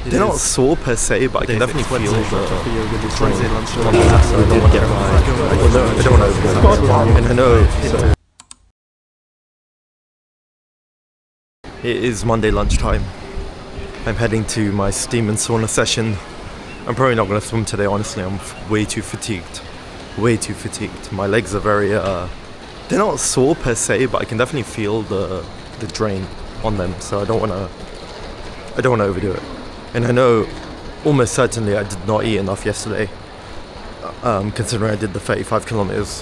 They're not sore per se, but I can definitely feel the Wednesday lunchtime. So I don't want to. And I know it is Monday lunchtime. I'm heading to my steam and sauna session. I'm probably not going to swim today, honestly. I'm way too fatigued. My legs are very, they're not sore per se, but I can definitely feel the drain on them. So I don't want to overdo it. And I know almost certainly I did not eat enough yesterday, considering I did the 35 kilometers.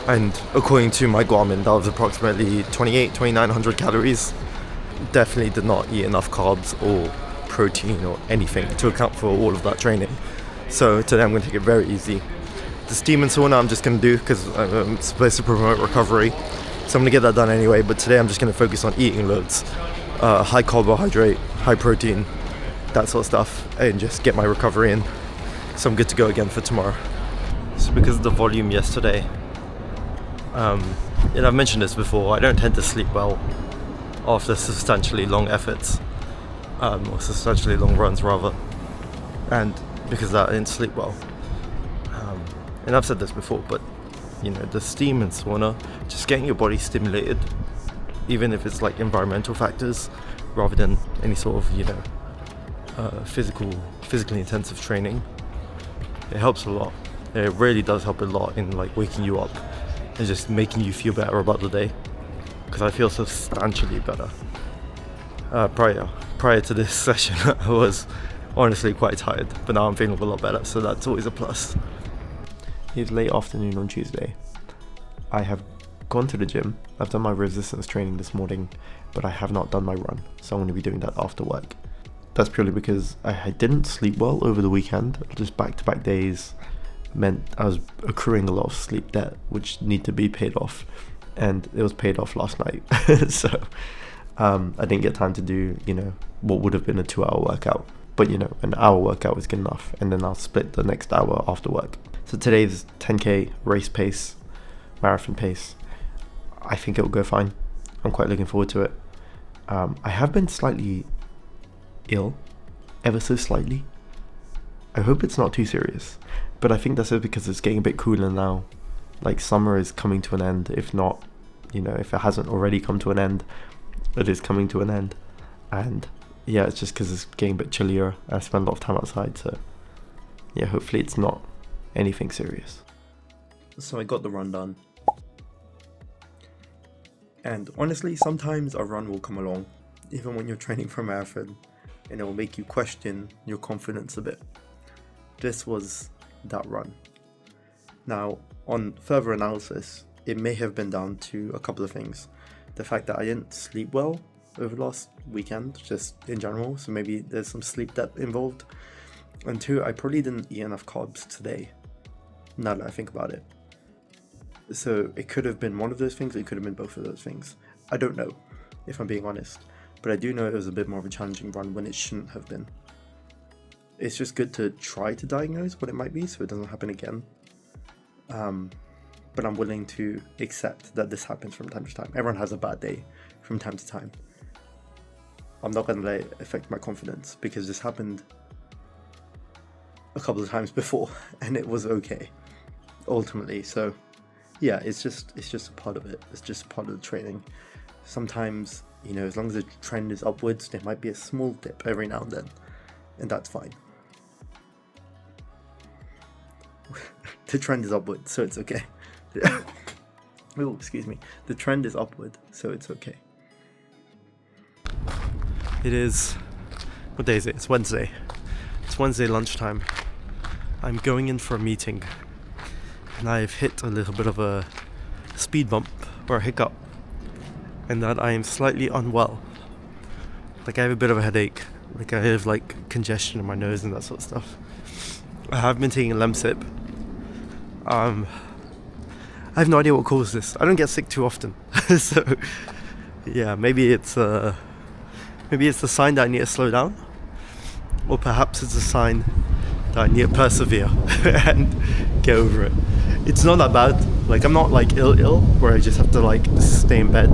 And according to my Garmin, that was approximately 2,900 calories. Definitely did not eat enough carbs or protein or anything to account for all of that training. So today I'm going to take it very easy. The steam and sauna I'm just going to do because I'm supposed to promote recovery. So I'm going to get that done anyway, but today I'm just going to focus on eating loads. High carbohydrate, high protein, that sort of stuff, and just get my recovery in. So I'm good to go again for tomorrow. So because of the volume yesterday, and I've mentioned this before, I don't tend to sleep well after substantially long efforts, or substantially long runs rather, and because of that I didn't sleep well. And I've said this before, but you know, the steam and sauna, just getting your body stimulated, even if it's like environmental factors rather than any sort of, you know, physically intensive training, it helps a lot. It really does help a lot in like waking you up and just making you feel better about the day, because I feel substantially better. Prior to this session I was honestly quite tired, but now I'm feeling a lot better, so that's always a plus. It's late afternoon on Tuesday. I have gone to the gym. I've done my resistance training this morning, but I have not done my run, so I'm going to be doing that after work. That's purely because I didn't sleep well over the weekend. Just back-to-back days meant I was accruing a lot of sleep debt, which need to be paid off, and it was paid off last night. So I didn't get time to do, you know, what would have been a 2-hour workout, but you know, an hour workout was good enough, and then I'll split the next hour after work. So today's 10k race pace, marathon pace, I think it will go fine. I'm quite looking forward to it. I have been slightly ill, ever so slightly. I hope it's not too serious, but I think that's it because it's getting a bit cooler now. Like, summer is coming to an end, if not, you know, if it hasn't already come to an end, it is coming to an end. And yeah, it's just because it's getting a bit chillier. I spend a lot of time outside, so yeah, hopefully it's not anything serious. So I got the run done, and honestly, sometimes a run will come along, even when you're training for a marathon, and it will make you question your confidence a bit. This was that run. Now, on further analysis, it may have been down to a couple of things. The fact that I didn't sleep well over last weekend, just in general, so maybe there's some sleep debt involved. And 2, I probably didn't eat enough carbs today, now that I think about it. So it could have been one of those things, it could have been both of those things. I don't know, if I'm being honest. But I do know it was a bit more of a challenging run when it shouldn't have been. It's just good to try to diagnose what it might be so it doesn't happen again. But I'm willing to accept that this happens from time to time. Everyone has a bad day from time to time. I'm not going to let it affect my confidence, because this happened a couple of times before and it was okay ultimately. So yeah, it's just a part of it. It's just part of the training. Sometimes, you know, as long as the trend is upwards, there might be a small dip every now and then, and that's fine. The trend is upward, so it's okay. Oh, excuse me. The trend is upward, so it's okay. It is... what day is it? It's Wednesday. It's Wednesday lunchtime. I'm going in for a meeting, and I've hit a little bit of a speed bump or a hiccup, and that I am slightly unwell. Like, I have a bit of a headache, like I have like congestion in my nose and that sort of stuff. I have been taking a Lemsip. I have no idea what caused this. I don't get sick too often. So yeah, maybe it's a sign that I need to slow down, or perhaps it's a sign that I need to persevere and get over it. It's not that bad. Like, I'm not like ill where I just have to like stay in bed,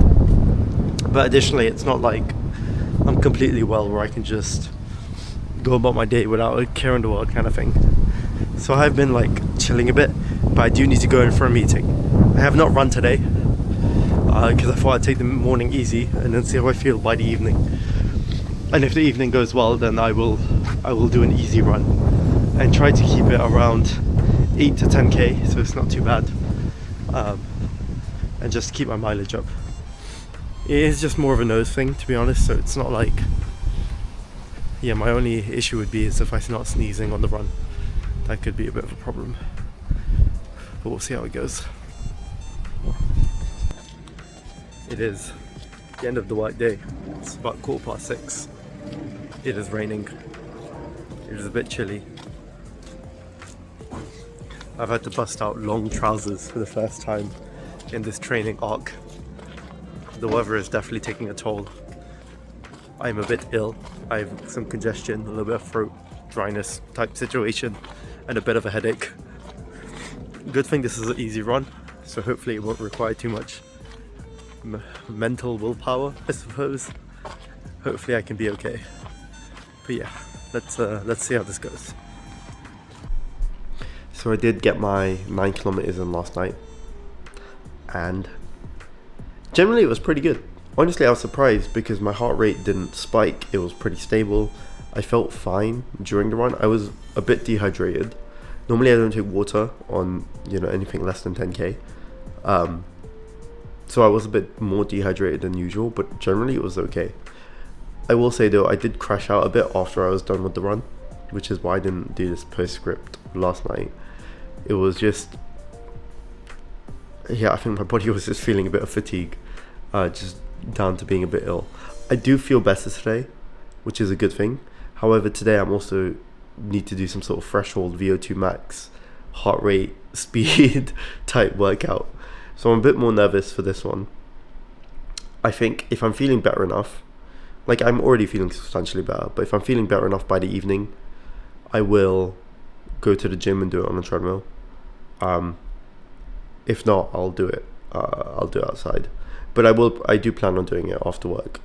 but additionally it's not like I'm completely well where I can just go about my day without a care in the world kind of thing. So I've been like chilling a bit, but I do need to go in for a meeting. I have not run today because I thought I'd take the morning easy and then see how I feel by the evening. And if the evening goes well, then I will do an easy run and try to keep it around 8 to 10k, so it's not too bad, and just keep my mileage up. It is just more of a nose thing, to be honest, so it's not like, yeah, my only issue would be is if I start sneezing on the run. That could be a bit of a problem, but we'll see how it goes. It is the end of the work day. It's about 6:15. It is raining. It is a bit chilly. I've had to bust out long trousers for the first time in this training arc. The weather is definitely taking a toll. I'm a bit ill. I have some congestion, a little bit of throat dryness type situation, and a bit of a headache. Good thing this is an easy run, so hopefully it won't require too much mental willpower, I suppose. Hopefully I can be okay. But yeah, let's see how this goes. So I did get my 9 kilometers in last night, and generally it was pretty good. Honestly, I was surprised because my heart rate didn't spike. It was pretty stable. I felt fine during the run. I was a bit dehydrated. Normally I don't take water on, anything less than 10k. So I was a bit more dehydrated than usual, but generally it was okay. I will say though, I did crash out a bit after I was done with the run, which is why I didn't do this postscript last night. It was just, yeah, I think my body was just feeling a bit of fatigue, just down to being a bit ill. I do feel better today, which is a good thing. However, today I'm also need to do some sort of threshold VO2 max, heart rate, speed type workout. So I'm a bit more nervous for this one. I think if I'm feeling better enough, like I'm already feeling substantially better, but if I'm feeling better enough by the evening, I will go to the gym and do it on a treadmill. If not, I'll do it. I'll do it outside. But I do plan on doing it after work,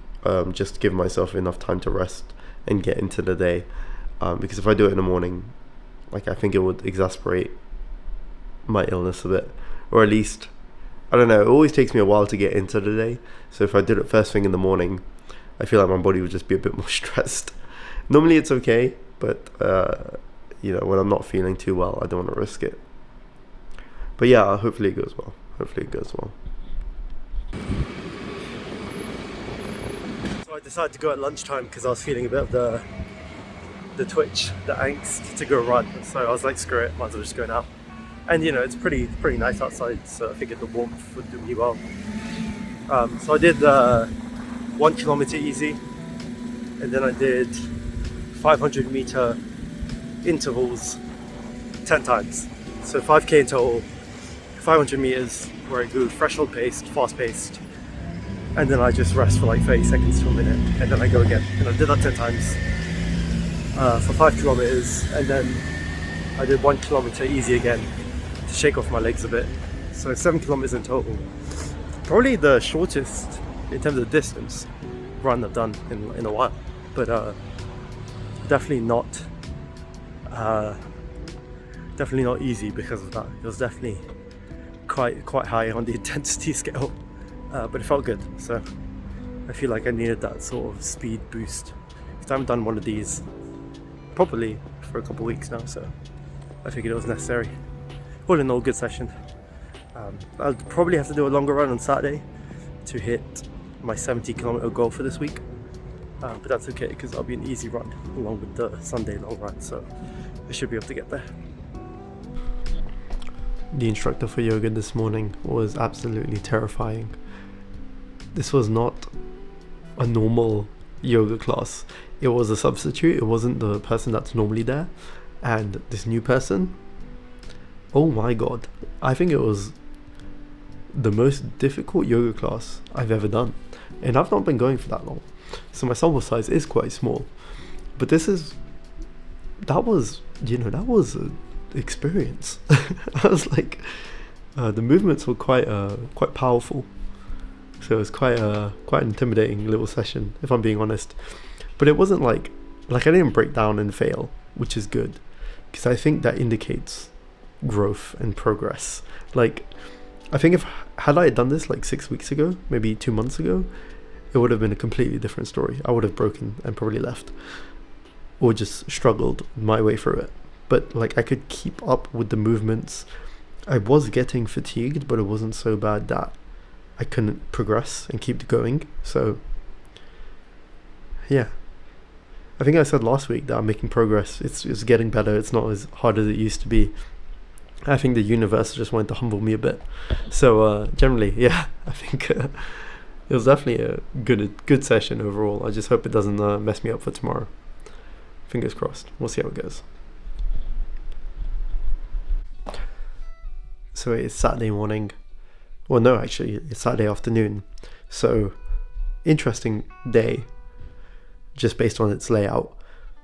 just to give myself enough time to rest and get into the day. Because if I do it in the morning, like I think it would exasperate my illness a bit, or at least, I don't know, it always takes me a while to get into the day. So if I did it first thing in the morning, I feel like my body would just be a bit more stressed. Normally it's okay, but when I'm not feeling too well, I don't want to risk it. But yeah, hopefully it goes well. So I decided to go at lunchtime because I was feeling a bit of the twitch, the angst to go run. So I was like, screw it, might as well just go now. And it's pretty nice outside, so I figured the warmth would do me well. So I did 1 kilometer easy, and then I did 500 meter intervals 10 times. So 5k in total, 500 meters where I go threshold paced, fast paced, and then I just rest for like 30 seconds to a minute, and then I go again. And I did that 10 times for 5 kilometers, and then I did 1 kilometer easy again to shake off my legs a bit. So 7 kilometers in total. Probably the shortest in terms of distance run I've done in a while, but definitely not easy because of that. It was definitely quite high on the intensity scale, but it felt good. So I feel like I needed that sort of speed boost because I haven't done one of these properly for a couple of weeks now, so I figured it was necessary. All in all, good session. I'll probably have to do a longer run on Saturday to hit my 70 kilometer goal for this week, but that's okay because I'll be an easy run along with the Sunday long run, so I should be able to get there. The instructor for yoga this morning was absolutely terrifying. This was not a normal yoga class. It was a substitute. It wasn't the person that's normally there, and this new person, oh my god, I think it was the most difficult yoga class I've ever done, and I've not been going for that long, so my sample size is quite small, but that was an experience. I was like, the movements were quite powerful, so it was quite an intimidating little session, if I'm being honest. But it wasn't like like I didn't break down and fail, which is good, because I think that indicates growth and progress. Like, I think if had I done this like 6 weeks ago, maybe 2 months ago, it would have been a completely different story. I would have broken and probably left, or just struggled my way through it. But like, I could keep up with the movements. I was getting fatigued, but it wasn't so bad that I couldn't progress and keep going. So yeah, I think I said last week that I'm making progress. It's getting better. It's not as hard as it used to be. I think the universe just wanted to humble me a bit. So generally, yeah, I think it was definitely a good session overall. I just hope it doesn't mess me up for tomorrow. Fingers crossed. We'll see how it goes. So it's Saturday morning. Well, no, actually, it's Saturday afternoon. So, interesting day, just based on its layout.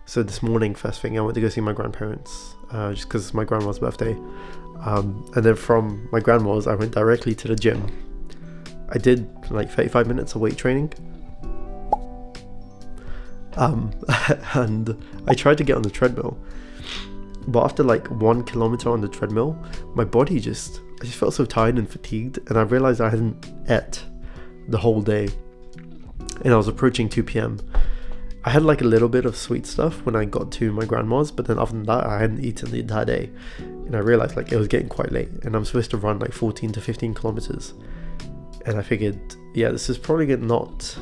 So this morning, first thing, I went to go see my grandparents, just because it's my grandma's birthday. And then from my grandma's, I went directly to the gym. I did like 35 minutes of weight training. And I tried to get on the treadmill. But after like 1 kilometer on the treadmill, my body I just felt so tired and fatigued, and I realized I hadn't ate the whole day, and I was approaching 2 p.m. I had like a little bit of sweet stuff when I got to my grandma's, but then other than that, I hadn't eaten the entire day, and I realized like it was getting quite late, and I'm supposed to run like 14 to 15 kilometers, and I figured, yeah, this is probably not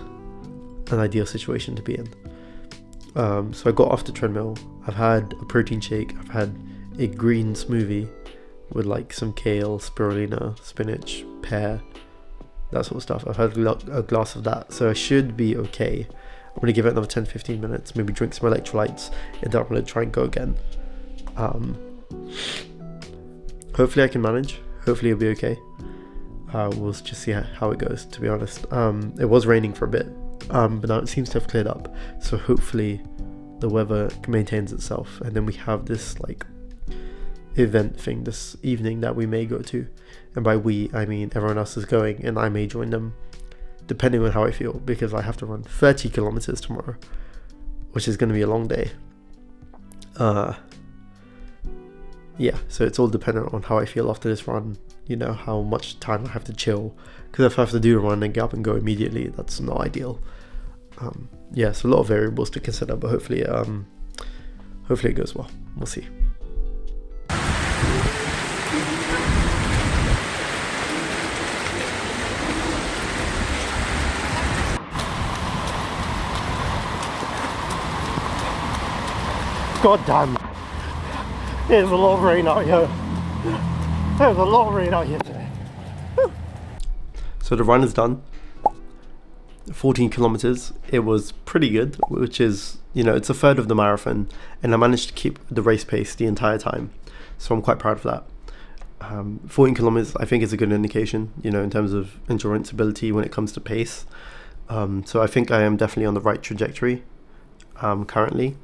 an ideal situation to be in. So I got off the treadmill. I've had a protein shake. I've had a green smoothie with like some kale, spirulina, spinach, pear, that sort of stuff. I've had a glass of that, so I should be okay. I'm going to give it another 10-15 minutes, maybe drink some electrolytes, and then I'm going to try and go again. Hopefully I can manage. Hopefully it'll be okay. We'll just see how it goes, to be honest. It was raining for a bit, but now it seems to have cleared up, so hopefully the weather maintains itself, and then we have this like event thing this evening that we may go to, and by we I mean everyone else is going, and I may join them depending on how I feel, because I have to run 30 kilometers tomorrow, which is going to be a long day. Yeah, so it's all dependent on how I feel after this run, you know, how much time I have to chill, because if I have to do the run and get up and go immediately, that's not ideal. Yeah, so a lot of variables to consider, but hopefully it goes well. We'll see. God damn, there's a lot of rain out here. There's a lot of rain out here today. So the run is done. 14 kilometers. It was pretty good, which is, you know, it's a third of the marathon, and I managed to keep the race pace the entire time, so I'm quite proud of that. 14 kilometers I think is a good indication, you know, in terms of endurance ability when it comes to pace. So I think I am definitely on the right trajectory currently,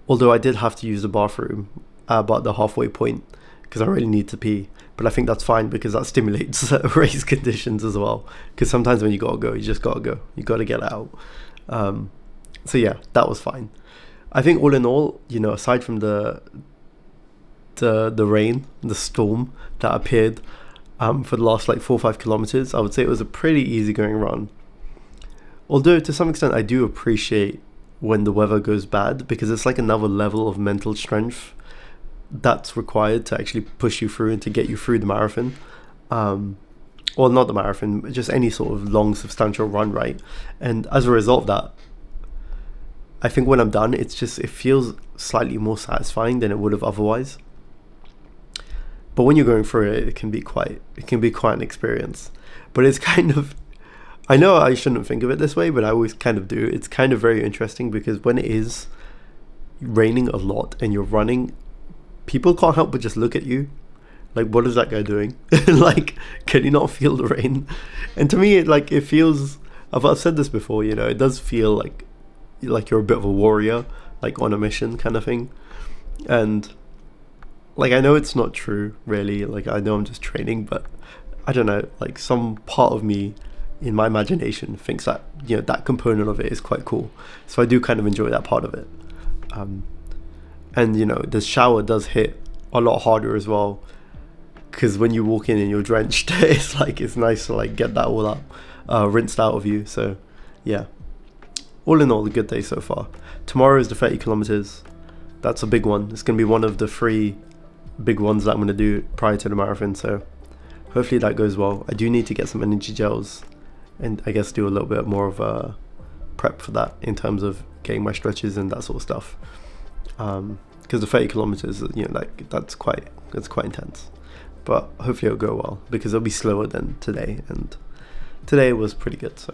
although I did have to use the bathroom about the halfway point because I really need to pee. But I think that's fine, because that stimulates race conditions as well. Because sometimes when you gotta go, you just gotta go. You gotta get out. So yeah, that was fine. I think all in all, you know, aside from the rain, the storm that appeared for the last like 4 or 5 kilometers, I would say it was a pretty easygoing run. Although to some extent, I do appreciate when the weather goes bad, because it's like another level of mental strength that's required to actually push you through and to get you through the marathon. Well, not the marathon, just any sort of long substantial run, right? And as a result of that, I think when I'm done, it feels slightly more satisfying than it would have otherwise. But when you're going through it, it can be quite an experience. But it's kind of, I know I shouldn't think of it this way, but I always kind of do. It's kind of very interesting, because when it is raining a lot and you're running, people can't help but just look at you like, what is that guy doing? Like, can you not feel the rain? And to me, it feels, I've said this before, you know, it does feel like you're a bit of a warrior, like on a mission kind of thing. And like, I know it's not true really, like I know I'm just training, but I don't know, like some part of me in my imagination, thinks that, you know, that component of it is quite cool. So I do kind of enjoy that part of it. And, you know, the shower does hit a lot harder as well, because when you walk in and you're drenched, it's nice to like get that all out, rinsed out of you. So yeah, all in all, a good day so far. Tomorrow is the 30 kilometers. That's a big one. It's going to be one of the 3 big ones that I'm going to do prior to the marathon. So hopefully that goes well. I do need to get some energy gels and I guess do a little bit more of a prep for that in terms of getting my stretches and that sort of stuff. Because the 30 kilometers, you know, like that's quite intense. But hopefully it'll go well, because it'll be slower than today, and today was pretty good. So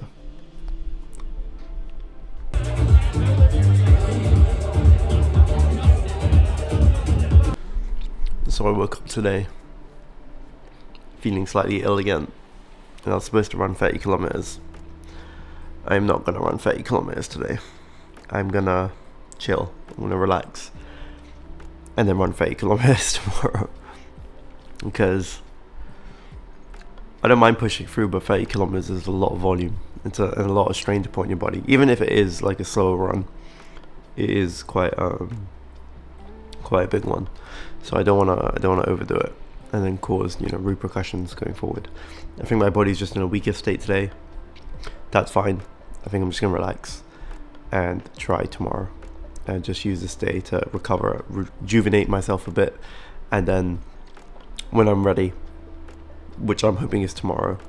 I woke up today feeling slightly ill again, and I was supposed to run 30 kilometers. I'm not gonna run 30 kilometers today. I'm gonna chill, I'm gonna relax, and then run 30 kilometers tomorrow. Because I don't mind pushing through, but 30 kilometers is a lot of volume. It's a lot of strain to put on your body. Even if it is like a slower run, it is quite a big one. So I don't wanna overdo it and then cause, you know, repercussions going forward. I think my body's just in a weaker state today. That's fine. I think I'm just gonna relax and try tomorrow and just use this day to recover, rejuvenate myself a bit, and then when I'm ready, which I'm hoping is tomorrow,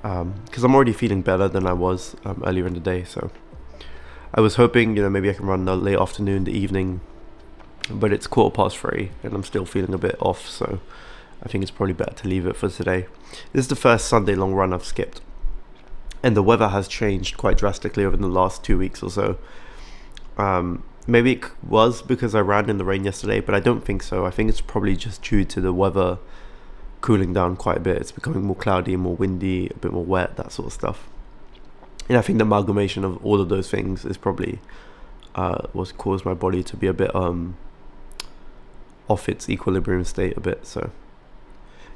because I'm already feeling better than I was earlier in the day. So I was hoping, you know, maybe I can run the late afternoon, the evening, but it's 3:15 and I'm still feeling a bit off, so I think it's probably better to leave it for today. This is the first Sunday long run I've skipped, and the weather has changed quite drastically over the last 2 weeks or so. Maybe it was because I ran in the rain yesterday, but I don't think so. I think it's probably just due to the weather cooling down quite a bit. It's becoming more cloudy, more windy, a bit more wet, that sort of stuff. And I think the amalgamation of all of those things is probably what's caused my body to be a bit off its equilibrium state a bit. So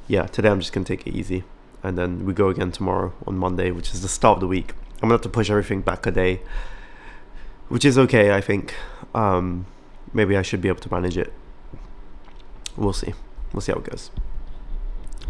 yeah, today I'm just going to take it easy. And then we go again tomorrow on Monday, which is the start of the week. I'm going to have to push everything back a day, which is okay, I think. Maybe I should be able to manage it. We'll see. We'll see how it goes.